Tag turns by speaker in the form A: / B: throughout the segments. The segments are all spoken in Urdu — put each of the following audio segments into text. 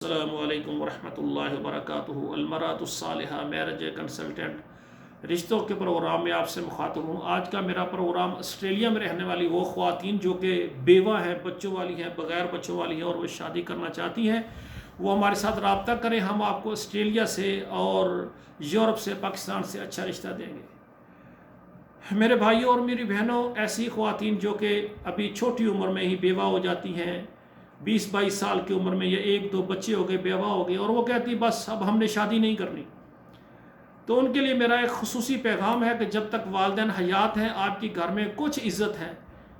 A: السلام علیکم ورحمۃ اللہ وبرکاتہ۔ المرأۃ الصالحہ میرج کنسلٹنٹ رشتوں کے پروگرام میں آپ سے مخاطب ہوں۔ آج کا میرا پروگرام آسٹریلیا میں رہنے والی وہ خواتین جو کہ بیوہ ہیں، بچوں والی ہیں، بغیر بچوں والی ہیں اور وہ شادی کرنا چاہتی ہیں، وہ ہمارے ساتھ رابطہ کریں۔ ہم آپ کو آسٹریلیا سے اور یورپ سے، پاکستان سے اچھا رشتہ دیں گے۔ میرے بھائیوں اور میری بہنوں، ایسی خواتین جو کہ ابھی چھوٹی عمر میں ہی بیوہ ہو جاتی ہیں، 20-22 سال کی عمر میں، یا 1-2 بچے ہو گئے، بیوہ ہو گئے، اور وہ کہتی بس اب ہم نے شادی نہیں کرنی، تو ان کے لیے میرا ایک خصوصی پیغام ہے کہ جب تک والدین حیات ہیں آپ کی گھر میں کچھ عزت ہے،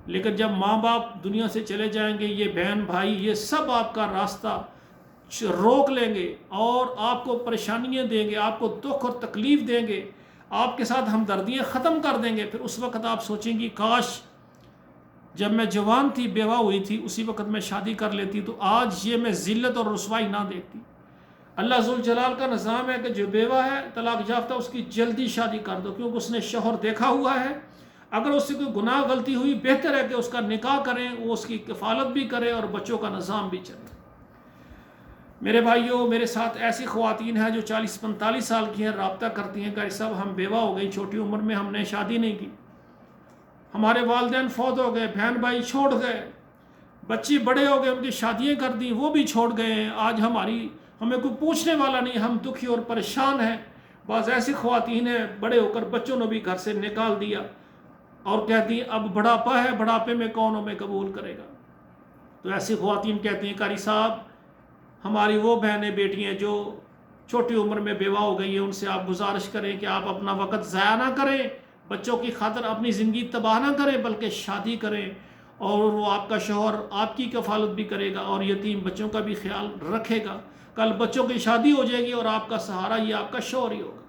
A: لیکن جب ماں باپ دنیا سے چلے جائیں گے، یہ بہن بھائی یہ سب آپ کا راستہ روک لیں گے اور آپ کو پریشانیاں دیں گے، آپ کو دکھ اور تکلیف دیں گے، آپ کے ساتھ ہمدردیاں ختم کر دیں گے۔ پھر اس وقت آپ سوچیں گی کاش جب میں جوان تھی، بیوہ ہوئی تھی، اسی وقت میں شادی کر لیتی تو آج یہ میں ذلت اور رسوائی نہ دیکھتی۔ اللہ ذوالجلال کا نظام ہے کہ جو بیوہ ہے، طلاق یافتہ، اس کی جلدی شادی کر دو، کیونکہ اس نے شوہر دیکھا ہوا ہے۔ اگر اس سے کوئی گناہ غلطی ہوئی، بہتر ہے کہ اس کا نکاح کریں، وہ اس کی کفالت بھی کرے اور بچوں کا نظام بھی چلے۔ میرے بھائیوں، میرے ساتھ ایسی خواتین ہیں جو 40-45 سال کی ہیں، رابطہ کرتی ہیں کہ صاحب ہم بیوہ ہو گئی، چھوٹی عمر میں ہم نے شادی نہیں کی، ہمارے والدین فوت ہو گئے، بہن بھائی چھوڑ گئے، بچے بڑے ہو گئے، ان کی شادیاں کر دیں، وہ بھی چھوڑ گئے ہیں، آج ہمیں کوئی پوچھنے والا نہیں، ہم دکھی اور پریشان ہیں۔ بعض ایسی خواتین ہیں بڑے ہو کر بچوں نے بھی گھر سے نکال دیا اور کہتی ہیں اب بڑھاپا ہے، بڑھاپے میں کون ہمیں قبول کرے گا۔ تو ایسی خواتین کہتی ہیں قاری صاحب ہماری وہ بہنیں بیٹیاں جو چھوٹی عمر میں بیوہ ہو گئی ہیں، ان سے آپ گزارش کریں کہ آپ اپنا وقت ضائع نہ کریں، بچوں کی خاطر اپنی زندگی تباہ نہ کریں، بلکہ شادی کریں، اور وہ آپ کا شوہر آپ کی کفالت بھی کرے گا اور یتیم بچوں کا بھی خیال رکھے گا۔ کل بچوں کی شادی ہو جائے گی اور آپ کا سہارا یہ آپ کا شوہر ہی ہوگا۔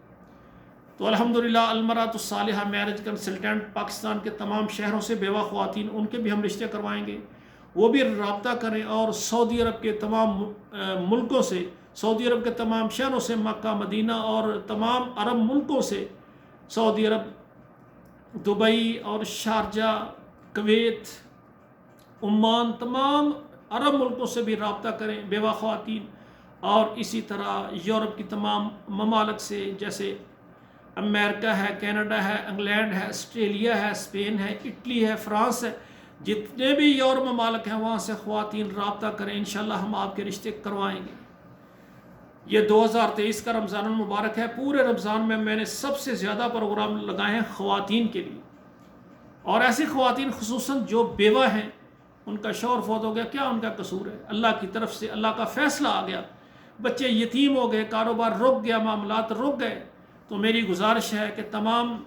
A: تو الحمدللہ المرأۃ الصالحہ میرج کنسلٹنٹ پاکستان کے تمام شہروں سے بیوہ خواتین، ان کے بھی ہم رشتے کروائیں گے، وہ بھی رابطہ کریں، اور سعودی عرب کے تمام ملکوں سے، سعودی عرب کے تمام شہروں سے، مکہ مدینہ اور تمام عرب ملکوں سے، سعودی عرب، دبئی اور شارجہ، کویت، عمان، تمام عرب ملکوں سے بھی رابطہ کریں بیوہ خواتین، اور اسی طرح یورپ کی تمام ممالک سے، جیسے امریکہ ہے، کینیڈا ہے، انگلینڈ ہے، آسٹریلیا ہے، اسپین ہے، اٹلی ہے، فرانس ہے، جتنے بھی یورپ ممالک ہیں وہاں سے خواتین رابطہ کریں، انشاءاللہ ہم آپ کے رشتے کروائیں گے۔ یہ 2023 کا رمضان المبارک ہے، پورے رمضان میں نے سب سے زیادہ پروگرام لگائے ہیں خواتین کے لیے، اور ایسی خواتین خصوصاً جو بیوہ ہیں، ان کا شوہر فوت ہو گیا، کیا ان کا قصور ہے؟ اللہ کی طرف سے اللہ کا فیصلہ آ گیا، بچے یتیم ہو گئے، کاروبار رک گیا، معاملات رک گئے۔ تو میری گزارش ہے کہ تمام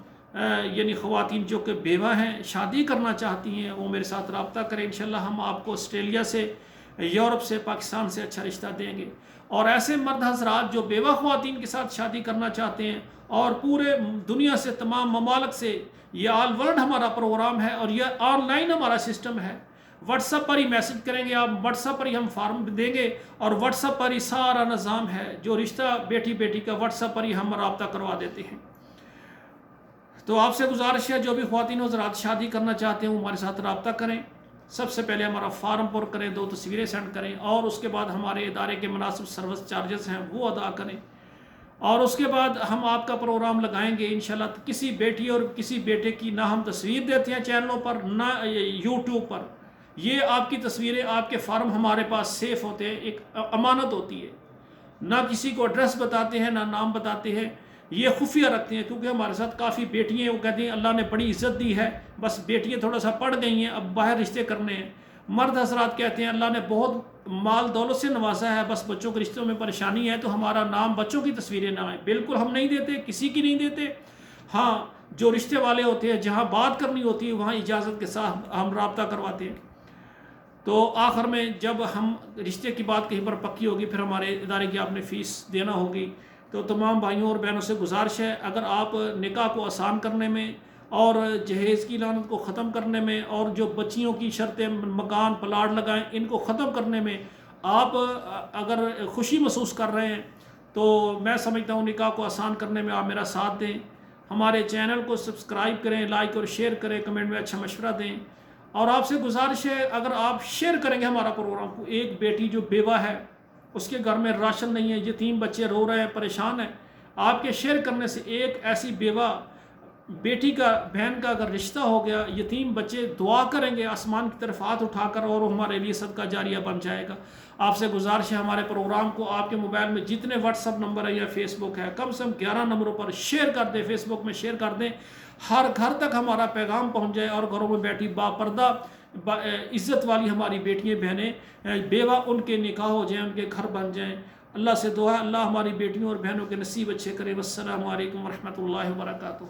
A: یعنی خواتین جو کہ بیوہ ہیں، شادی کرنا چاہتی ہیں، وہ میرے ساتھ رابطہ کریں، انشاءاللہ ہم آپ کو آسٹریلیا سے، یورپ سے، پاکستان سے اچھا رشتہ دیں گے۔ اور ایسے مرد حضرات جو بیوہ خواتین کے ساتھ شادی کرنا چاہتے ہیں، اور پورے دنیا سے، تمام ممالک سے، یہ آل ورلڈ ہمارا پروگرام ہے اور یہ آن لائن ہمارا سسٹم ہے۔ واٹس ایپ پر ہی میسج کریں گے آپ، واٹس ایپ پر ہی ہم فارم دیں گے، اور واٹس ایپ پر ہی سارا نظام ہے، جو رشتہ بیٹی کا واٹس ایپ پر ہی ہم رابطہ کروا دیتے ہیں۔ تو آپ سے گزارش ہے، جو بھی خواتین حضرات شادی کرنا چاہتے ہیں وہ ہمارے ساتھ رابطہ کریں۔ سب سے پہلے ہمارا فارم پر کریں، 2 تصویریں سینڈ کریں، اور اس کے بعد ہمارے ادارے کے مناسب سروس چارجز ہیں وہ ادا کریں، اور اس کے بعد ہم آپ کا پروگرام لگائیں گے انشاءاللہ۔ کسی بیٹی اور کسی بیٹے کی نہ ہم تصویر دیتے ہیں چینلوں پر، نہ یوٹیوب پر، یہ آپ کی تصویریں، آپ کے فارم ہمارے پاس سیف ہوتے ہیں، ایک امانت ہوتی ہے، نہ کسی کو ایڈریس بتاتے ہیں، نہ نام بتاتے ہیں، یہ خفیہ رکھتے ہیں، کیونکہ ہمارے ساتھ کافی بیٹیاں ہیں، وہ کہتے ہیں اللہ نے بڑی عزت دی ہے، بس بیٹیاں تھوڑا سا پڑھ گئی ہیں، اب باہر رشتے کرنے ہیں۔ مرد حضرات کہتے ہیں اللہ نے بہت مال دولت سے نوازا ہے، بس بچوں کے رشتوں میں پریشانی ہے، تو ہمارا نام بچوں کی تصویریں نہ آئیں۔ بالکل ہم نہیں دیتے، کسی کی نہیں دیتے۔ ہاں، جو رشتے والے ہوتے ہیں، جہاں بات کرنی ہوتی ہے وہاں اجازت کے ساتھ ہم رابطہ کرواتے ہیں۔ تو آخر میں جب ہم رشتے کی بات کہیں پر پکی ہوگی، پھر ہمارے ادارے کی آپ نے فیس دینا ہوگی۔ تو تمام بھائیوں اور بہنوں سے گزارش ہے، اگر آپ نکاح کو آسان کرنے میں اور جہیز کی لعنت کو ختم کرنے میں، اور جو بچیوں کی شرطیں مکان پلاٹ لگائیں ان کو ختم کرنے میں آپ اگر خوشی محسوس کر رہے ہیں، تو میں سمجھتا ہوں نکاح کو آسان کرنے میں آپ میرا ساتھ دیں، ہمارے چینل کو سبسکرائب کریں، لائک اور شیئر کریں، کمنٹ میں اچھا مشورہ دیں، اور آپ سے گزارش ہے اگر آپ شیئر کریں گے ہمارا پروگرام کو، ایک بیٹی جو بیوہ ہے اس کے گھر میں راشن نہیں ہے، یتیم بچے رو رہے ہیں، پریشان ہیں، آپ کے شیئر کرنے سے ایک ایسی بیوہ بیٹی کا، بہن کا اگر رشتہ ہو گیا، یتیم بچے دعا کریں گے آسمان کی طرف ہاتھ اٹھا کر، اور وہ ہمارے لیے صدقہ جاریہ بن جائے گا۔ آپ سے گزارش ہے ہمارے پروگرام کو آپ کے موبائل میں جتنے واٹس اپ نمبر ہے یا فیس بک ہے، کم سے کم 11 نمبروں پر شیئر کر دیں، فیس بک میں شیئر کر دیں، ہر گھر تک ہمارا پیغام پہنچ جائے، اور گھروں میں بیٹھی باپردہ عزت والی ہماری بیٹیاں، بہنیں، بیوہ، ان کے نکاح ہو جائیں، ان کے گھر بن جائیں۔ اللہ سے دعا ہے اللہ ہماری بیٹیوں اور بہنوں کے نصیب اچھے کرے۔ والسلام علیکم ورحمۃ اللہ وبرکاتہ۔